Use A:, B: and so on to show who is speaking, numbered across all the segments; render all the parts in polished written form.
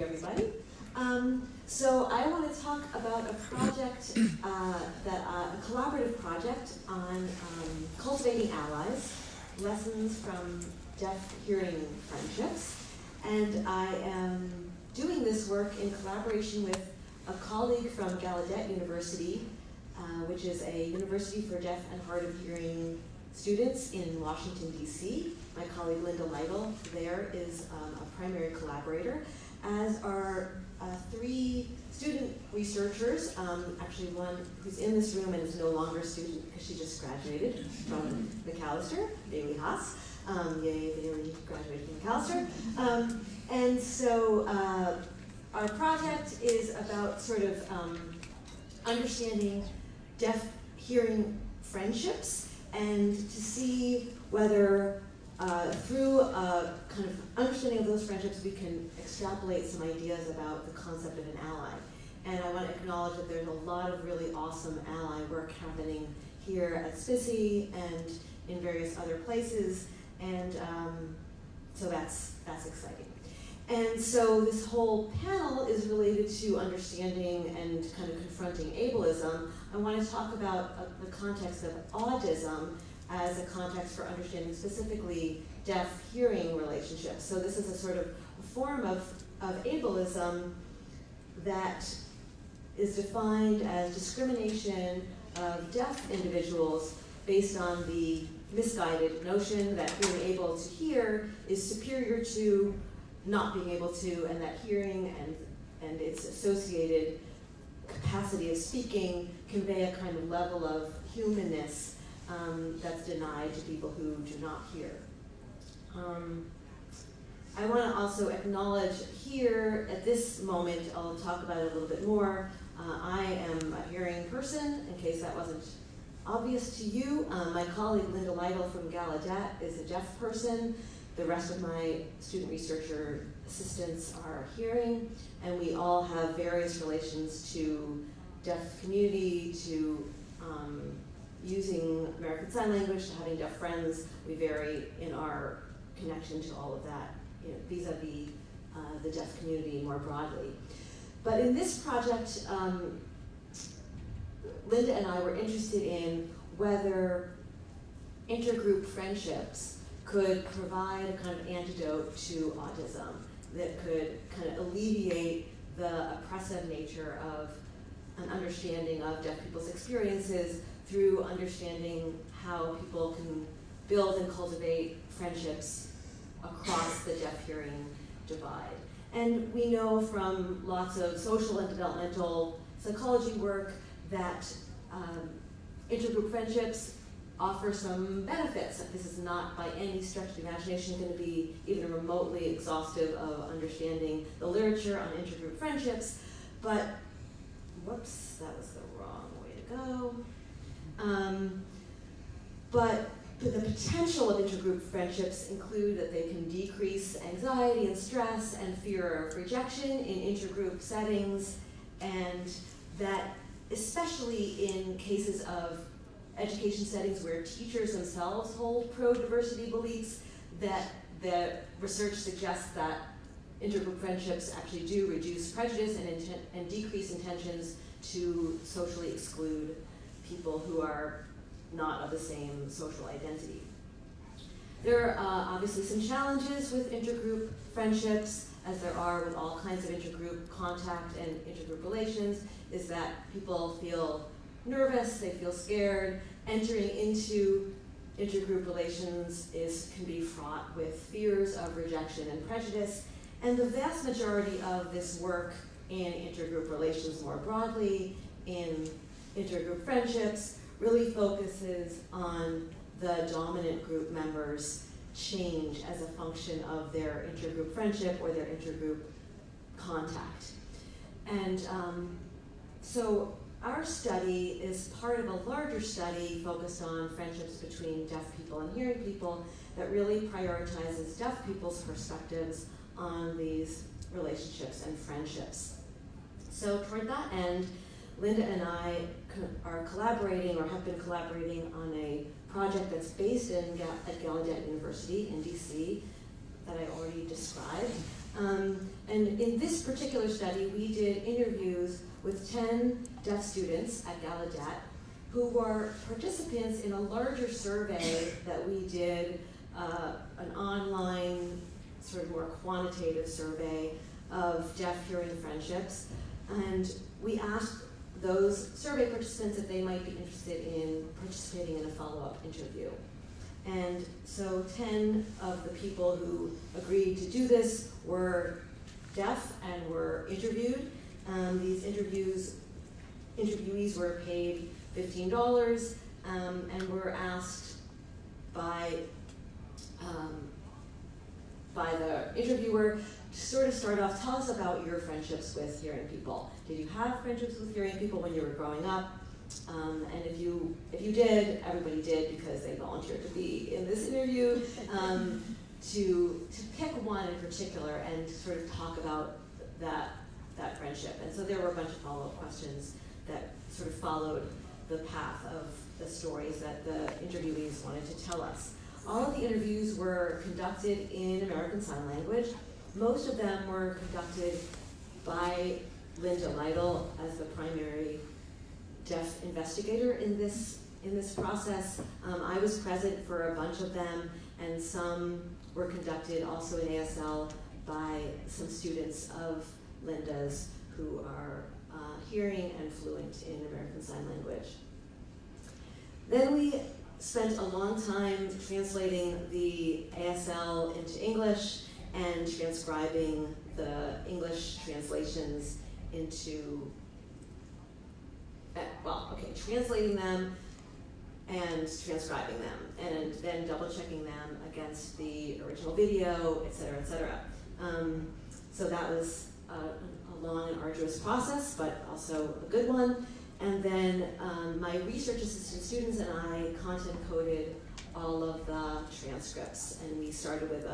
A: Everybody. So I want to talk about a project, a collaborative project on cultivating allies, lessons from deaf-hearing friendships. And I am doing this work in collaboration with a colleague from Gallaudet University, which is a university for deaf and hard of hearing students in Washington, D.C. My colleague Linda Lytle there is a primary collaborator, as are three student researchers, actually one who's in this room and is no longer a student because she just graduated from Macalester, Bailey Haas. Yay, Bailey graduated from Macalester. And so our project is about sort of understanding deaf-hearing friendships and to see whether through a kind of understanding of those friendships, we can extrapolate some ideas about the concept of an ally. And I want to acknowledge that there's a lot of really awesome ally work happening here at SPICY and in various other places, and so that's exciting. And so this whole panel is related to understanding and kind of confronting ableism. I want to talk about the context of autism as a context for understanding specifically deaf-hearing relationships. So this is a sort of a form of ableism that is defined as discrimination of deaf individuals based on the misguided notion that being able to hear is superior to not being able to, and that hearing and its associated capacity of speaking convey a kind of level of humanness that's denied to people who do not hear. I want to also acknowledge here, at this moment, I'll talk about it a little bit more. I am a hearing person, in case that wasn't obvious to you. My colleague Linda Lytle from Gallaudet is a deaf person. The rest of my student researcher assistants are hearing, and we all have various relations to deaf community, to using American Sign Language, to having deaf friends. We vary in our connection to all of that, vis-a-vis the deaf community more broadly. But in this project, Linda and I were interested in whether intergroup friendships could provide a kind of antidote to autism that could kind of alleviate the oppressive nature of an understanding of deaf people's experiences through understanding how people can build and cultivate friendships across the deaf-hearing divide. And we know from lots of social and developmental psychology work that intergroup friendships offer some benefits. This is not by any stretch of the imagination going to be even remotely exhaustive of understanding the literature on intergroup friendships, but whoops, that was the wrong way to go. But the potential of intergroup friendships include that they can decrease anxiety and stress and fear of rejection in intergroup settings, and that especially in cases of education settings where teachers themselves hold pro-diversity beliefs, that the research suggests that intergroup friendships actually do reduce prejudice and decrease intentions to socially exclude people who are not of the same social identity. There are obviously some challenges with intergroup friendships, as there are with all kinds of intergroup contact and intergroup relations, is that people feel nervous, they feel scared. Entering into intergroup relations can be fraught with fears of rejection and prejudice. And the vast majority of this work in intergroup relations more broadly, in intergroup friendships, really focuses on the dominant group members' change as a function of their intergroup friendship or their intergroup contact. And so our study is part of a larger study focused on friendships between deaf people and hearing people that really prioritizes deaf people's perspectives on these relationships and friendships. So toward that end, Linda and I are collaborating, or have been collaborating, on a project that's based at Gallaudet University in DC that I already described, And in this particular study, we did interviews with 10 deaf students at Gallaudet who were participants in a larger survey that we did, an online, sort of more quantitative survey of deaf hearing friendships. And we asked those survey participants if they might be interested in participating in a follow-up interview. And so 10 of the people who agreed to do this were deaf and were interviewed. These interviewees were paid $15 and were asked by the interviewer to sort of start off, tell us about your friendships with hearing people. Did you have friendships with hearing people when you were growing up? And if you did, everybody did because they volunteered to be in this interview, to pick one in particular and sort of talk about that friendship. And so there were a bunch of follow-up questions that sort of followed the path of the stories that the interviewees wanted to tell us. All of the interviews were conducted in American Sign Language. Most of them were conducted by Linda Lytle as the primary deaf investigator in this process. I was present for a bunch of them, and some were conducted also in ASL by some students of Linda's who are hearing and fluent in American Sign Language. Then we spent a long time translating the ASL into English and transcribing the English translations into, translating them and transcribing them, and then double checking them against the original video, et cetera, et cetera. So that was a long and arduous process, but also a good one. And then my research assistant students and I content coded all of the transcripts, and we started with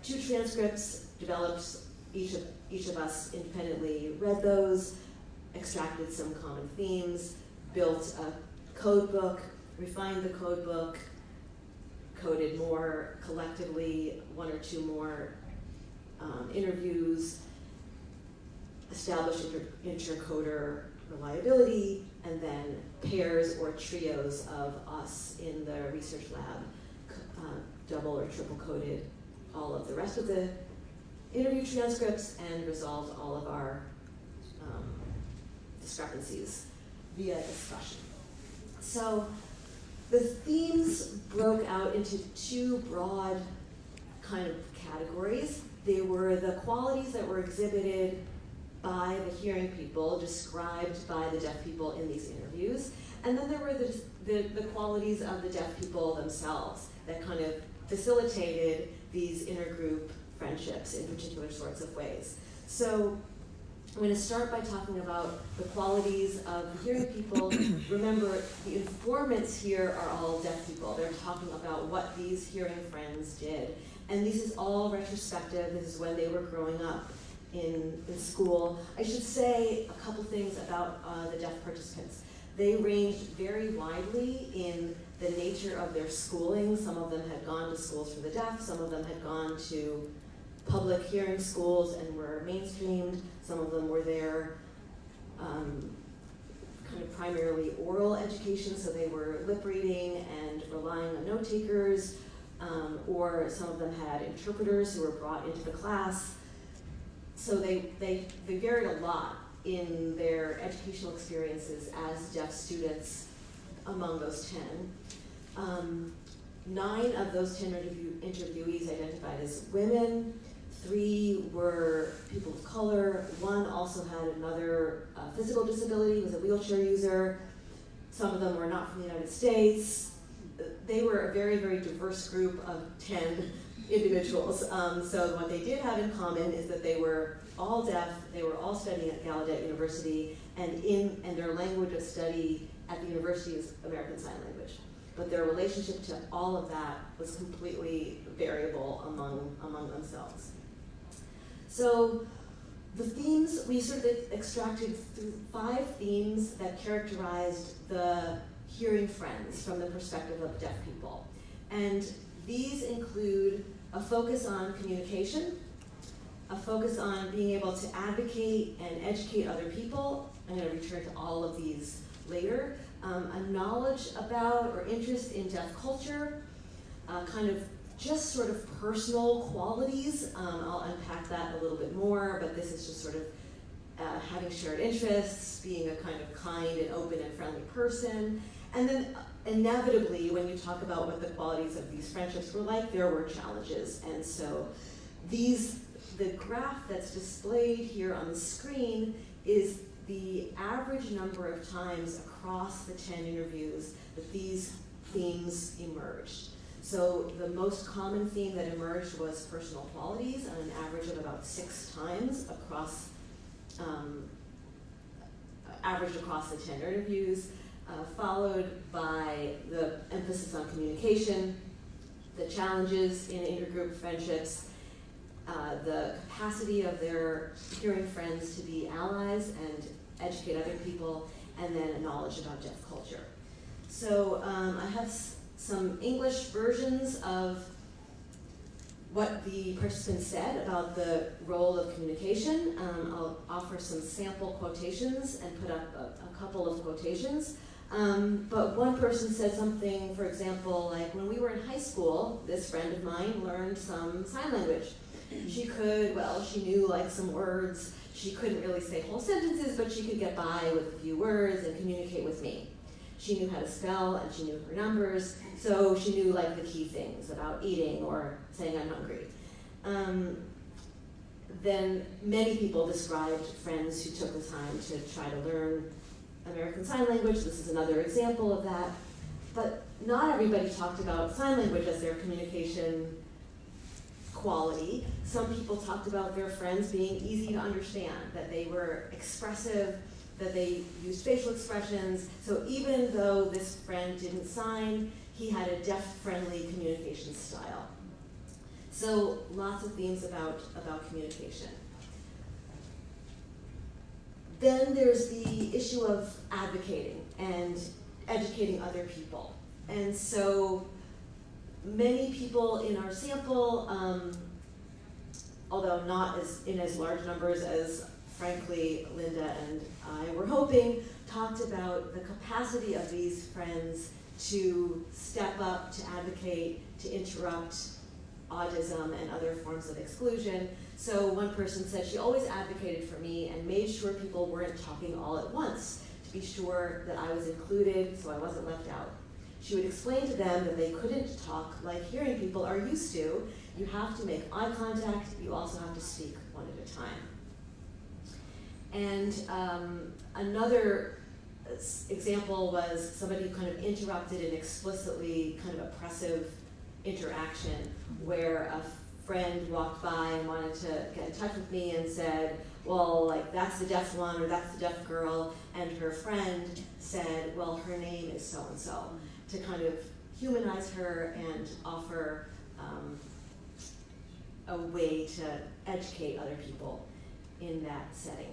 A: 2 transcripts, developed each of us independently read those, extracted some common themes, built a code book, refined the code book, coded more collectively, 1 or 2 more interviews, established intercoder reliability, and then pairs or trios of us in the research lab double or triple coded all of the rest of the interview transcripts and resolved all of our discrepancies via discussion. So the themes broke out into 2 broad kind of categories. They were the qualities that were exhibited by the hearing people, described by the deaf people in these interviews. And then there were the qualities of the deaf people themselves that kind of facilitated these intergroup friendships in particular sorts of ways. So I'm going to start by talking about the qualities of the hearing people. Remember, the informants here are all deaf people. They're talking about what these hearing friends did. And this is all retrospective. This is when they were growing up in school. I should say a couple things about the deaf participants. They ranged very widely in the nature of their schooling. Some of them had gone to schools for the deaf. Some of them had gone to public hearing schools and were mainstreamed. Some of them were there kind of primarily oral education, so they were lip reading and relying on note takers, or some of them had interpreters who were brought into the class. So they varied a lot in their educational experiences as deaf students among those 10. 9 of those 10 interviewees identified as women. 3 were people of color. 1 also had another physical disability, was a wheelchair user. Some of them were not from the United States. They were a very, very diverse group of 10 individuals. So what they did have in common is that they were all deaf, they were all studying at Gallaudet University, and their language of study at the university is American Sign Language. But their relationship to all of that was completely variable among themselves. So the themes, we sort of extracted 5 themes that characterized the hearing friends from the perspective of deaf people. And these include a focus on communication, a focus on being able to advocate and educate other people. I'm going to return to all of these later. A knowledge about or interest in deaf culture, kind of just sort of personal qualities. I'll unpack that a little bit more, but this is just sort of having shared interests, being a kind of kind and open and friendly person. And then inevitably, when you talk about what the qualities of these friendships were like, there were challenges. And so the graph that's displayed here on the screen is the average number of times across the 10 interviews that these themes emerged. So the most common theme that emerged was personal qualities, on an average of about 6 times across, averaged across the 10 interviews, followed by the emphasis on communication, the challenges in intergroup friendships, the capacity of their hearing friends to be allies and educate other people, and then a knowledge about deaf culture. So I have some English versions of what the participants said about the role of communication. I'll offer some sample quotations and put up a couple of quotations. But one person said something, for example, like, when we were in high school, this friend of mine learned some sign language. She could, well, she knew like some words. She couldn't really say whole sentences, but she could get by with a few words and communicate with me. She knew how to spell and she knew her numbers, so she knew like the key things about eating or saying I'm hungry. Then many people described friends who took the time to try to learn American Sign Language. This is another example of that. But not everybody talked about sign language as their communication quality. Some people talked about their friends being easy to understand, that they were expressive, that they used facial expressions. So even though this friend didn't sign, he had a deaf-friendly communication style. So lots of themes about communication. Then there's the issue of advocating and educating other people. And so many people in our sample, although not in as large numbers as frankly Linda and I were hoping, talked about the capacity of these friends to step up, to advocate, to interrupt autism and other forms of exclusion. So one person said she always advocated for me and made sure people weren't talking all at once, to be sure that I was included so I wasn't left out. She would explain to them that they couldn't talk like hearing people are used to. You have to make eye contact, you also have to speak one at a time. And another example was somebody who kind of interrupted an explicitly kind of oppressive interaction where a friend walked by and wanted to get in touch with me and said, well, like, that's the deaf one or that's the deaf girl, and her friend said, well, her name is so-and-so, to kind of humanize her and offer a way to educate other people in that setting.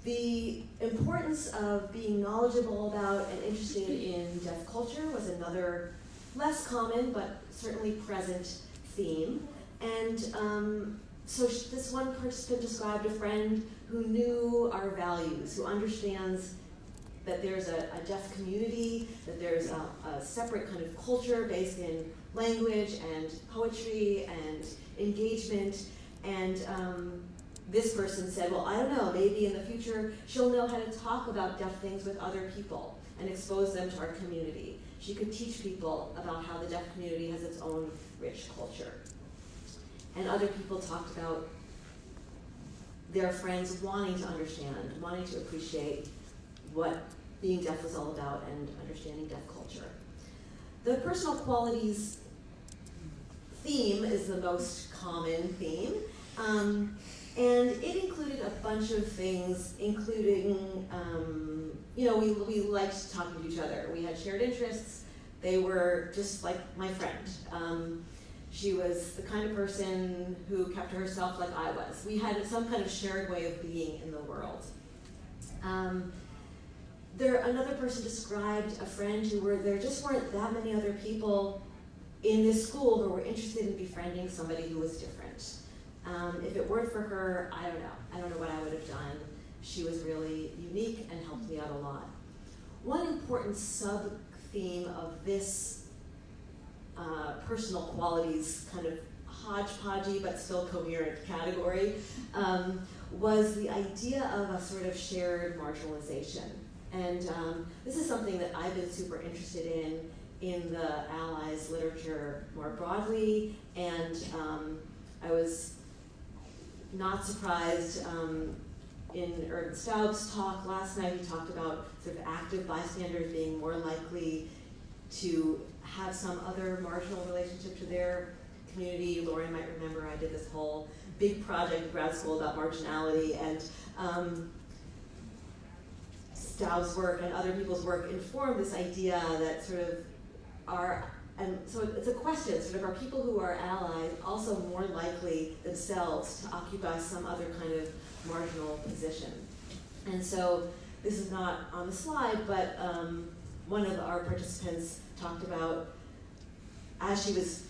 A: The importance of being knowledgeable about and interested in deaf culture was another less common but certainly present theme. And so this one participant described a friend who knew our values, who understands that there's a deaf community, that there's a separate kind of culture based in language and poetry and engagement. And this person said, well, I don't know, maybe in the future she'll know how to talk about deaf things with other people and expose them to our community. She could teach people about how the deaf community has its own rich culture. And other people talked about their friends wanting to understand, wanting to appreciate what being deaf was all about and understanding deaf culture. The personal qualities theme is the most common theme. And it included a bunch of things, including, we liked talking to each other. We had shared interests. They were just like my friend. She was the kind of person who kept to herself like I was. We had some kind of shared way of being in the world. Another person described a friend there just weren't that many other people in this school who were interested in befriending somebody who was different. If it weren't for her, I don't know. I don't know what I would have done. She was really unique and helped me out a lot. One important sub-theme of this personal qualities kind of hodgepodgey but still coherent category was the idea of a sort of shared marginalization. And this is something that I've been super interested in the Allies literature more broadly, and I was not surprised in Ernst Staub's talk last night. He talked about sort of active bystanders being more likely to have some other marginal relationship to their community. Lauren might remember I did this whole big project in grad school about marginality, and Staub's work and other people's work informed this idea that sort of are, and so it's a question, sort of, are people who are allies also more likely themselves to occupy some other kind of marginal position? And so this is not on the slide, but one of our participants talked about, as she was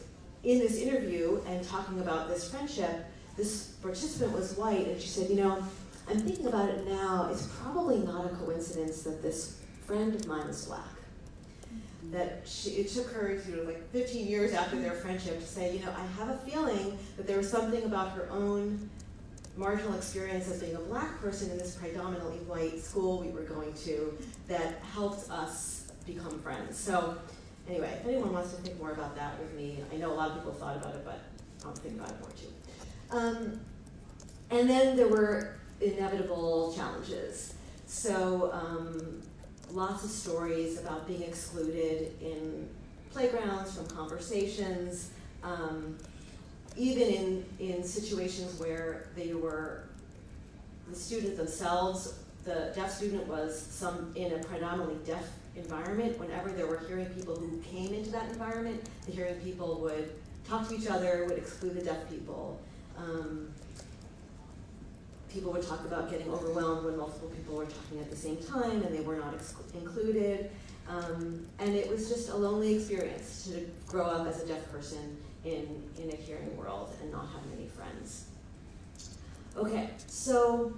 A: in this interview and talking about this friendship, this participant was white, and she said, you know, I'm thinking about it now, it's probably not a coincidence that this friend of mine is black. That it took her, you know, like 15 years after their friendship to say, you know, I have a feeling that there was something about her own marginal experience as being a black person in this predominantly white school we were going to that helped us become friends. So anyway, if anyone wants to think more about that with me, I know a lot of people thought about it, but I'll think about it more too. And then there were inevitable challenges. So lots of stories about being excluded in playgrounds, from conversations, even in situations where they were, the student themselves, the deaf student was in a predominantly deaf environment. Whenever there were hearing people who came into that environment, the hearing people would talk to each other, would exclude the deaf people. People would talk about getting overwhelmed when multiple people were talking at the same time and they were not included. And it was just a lonely experience to grow up as a deaf person in a hearing world and not have many friends. Okay, so,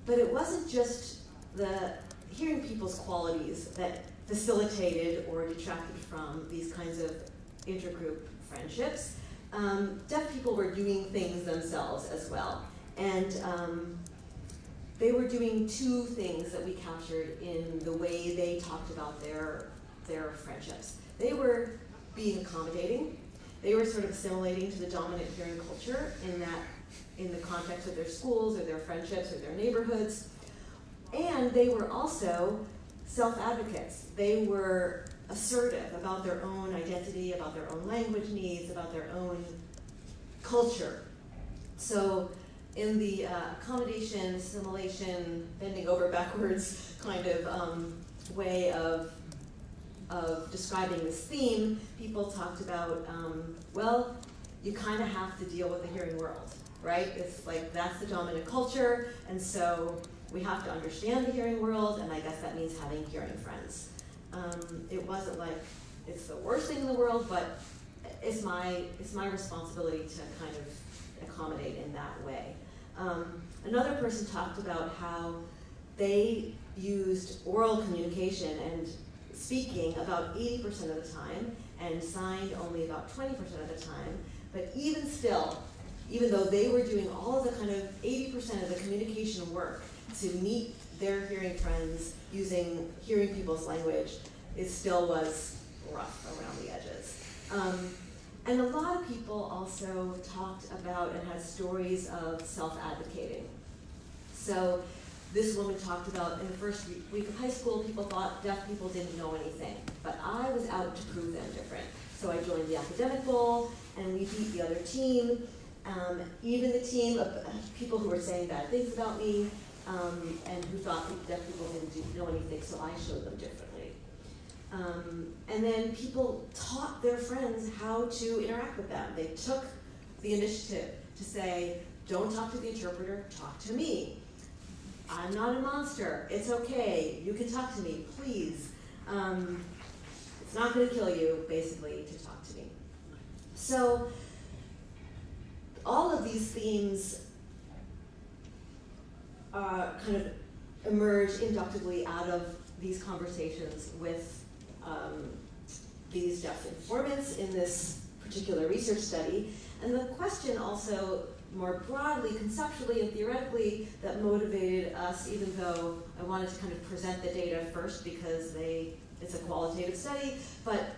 A: but it wasn't just the hearing people's qualities that facilitated or detracted from these kinds of intergroup friendships. Deaf people were doing things themselves as well. And they were doing two things that we captured in the way they talked about their friendships. They were being accommodating. They were sort of assimilating to the dominant hearing culture in the context of their schools or their friendships or their neighborhoods. And they were also self-advocates. They were assertive about their own identity, about their own language needs, about their own culture. So in the accommodation, assimilation, bending over backwards kind of way of describing this theme, people talked about, well, you kind of have to deal with the hearing world, right? It's like that's the dominant culture, and so we have to understand the hearing world, and I guess that means having hearing friends. It wasn't like it's the worst thing in the world, but it's my responsibility to kind of accommodate in that way. Another person talked about how they used oral communication and speaking about 80% of the time and signed only about 20% of the time. But even still, even though they were doing all of the kind of 80% of the communication work to meet their hearing friends using hearing people's language, it still was rough around the edges. And a lot of people also talked about and had stories of self-advocating. So this woman talked about in the first week of high school, people thought deaf people didn't know anything, but I was out to prove them different. So I joined the academic bowl, and we beat the other team, even the team of people who were saying bad things about me, and who thought deaf people didn't know anything, so I showed them differently. And then people taught their friends how to interact with them. They took the initiative to say, don't talk to the interpreter, talk to me. I'm not a monster, it's okay, you can talk to me, please. It's not gonna kill you, basically, to talk to me. So all of these themes kind of emerge inductively out of these conversations with these deaf informants in this particular research study. And the question also, more broadly, conceptually and theoretically, that motivated us, even though I wanted to kind of present the data first because it's a qualitative study, but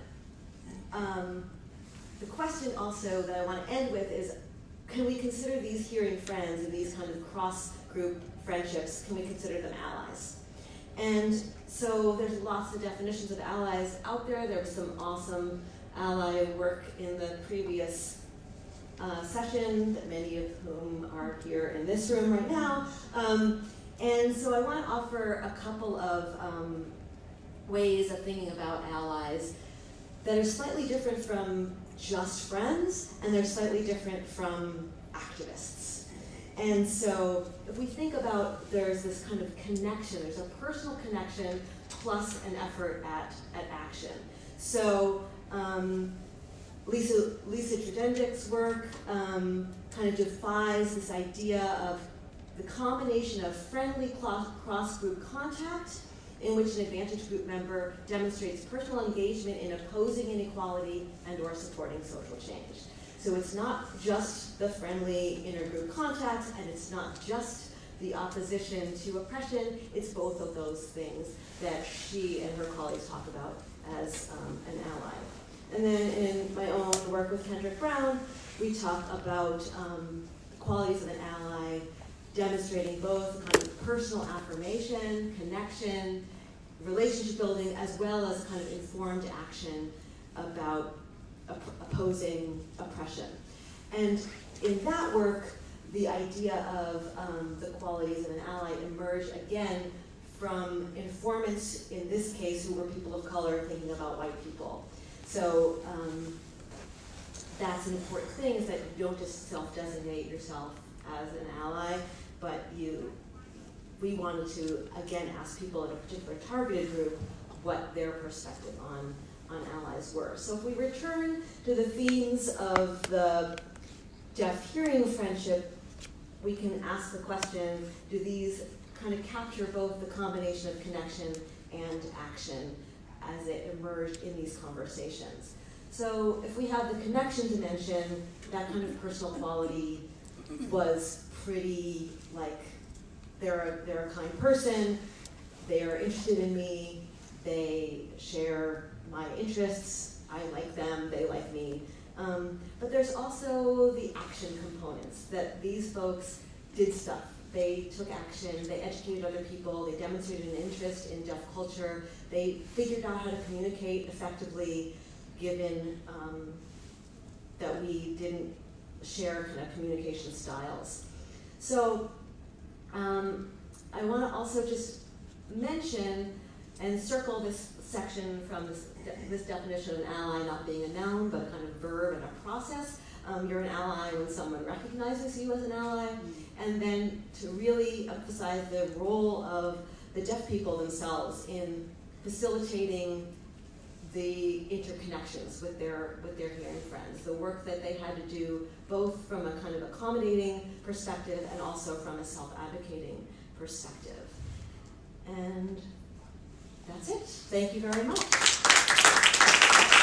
A: the question also that I want to end with is, can we consider these hearing friends and these kind of cross-group friendships, can we consider them allies? And so there's lots of definitions of allies out there. There was some awesome ally work in the previous session, that many of whom are here in this room right now. And so I want to offer a couple of ways of thinking about allies that are slightly different from just friends, and they're slightly different from activists. And so if we think about, there's this kind of connection, there's a personal connection plus an effort at action. So Lisa Trudendik's work kind of defies this idea of the combination of friendly cross-group contact in which an advantage group member demonstrates personal engagement in opposing inequality and or supporting social change. So it's not just the friendly intergroup contact, and it's not just the opposition to oppression, it's both of those things that she and her colleagues talk about as an ally. And then in my own work with Kendrick Brown, we talk about the qualities of an ally demonstrating both kind of personal affirmation, connection, relationship building, as well as kind of informed action about opposing oppression. And in that work, the idea of the qualities of an ally emerged again from informants, in this case, who were people of color thinking about white people. So that's an important thing, is that you don't just self-designate yourself as an ally, but we wanted to, again, ask people in a particular targeted group what their perspective on allies were. So if we return to the themes of the deaf-hearing friendship, we can ask the question, do these kind of capture both the combination of connection and action as it emerged in these conversations? So if we have the connection dimension, that kind of personal quality was pretty like, they're a kind person, they are interested in me, they share my interests, I like them, they like me. But there's also the action components, that these folks did stuff. They took action, they educated other people, they demonstrated an interest in deaf culture, they figured out how to communicate effectively, given that we didn't share kind of communication styles. So I want to also just mention and circle this section from this definition of an ally not being a noun, but a kind of verb and a process. You're an ally when someone recognizes you as an ally, and then to really emphasize the role of the deaf people themselves in facilitating the interconnections with their hearing friends, the work that they had to do both from a kind of accommodating perspective and also from a self-advocating perspective. And that's it. Thank you very much.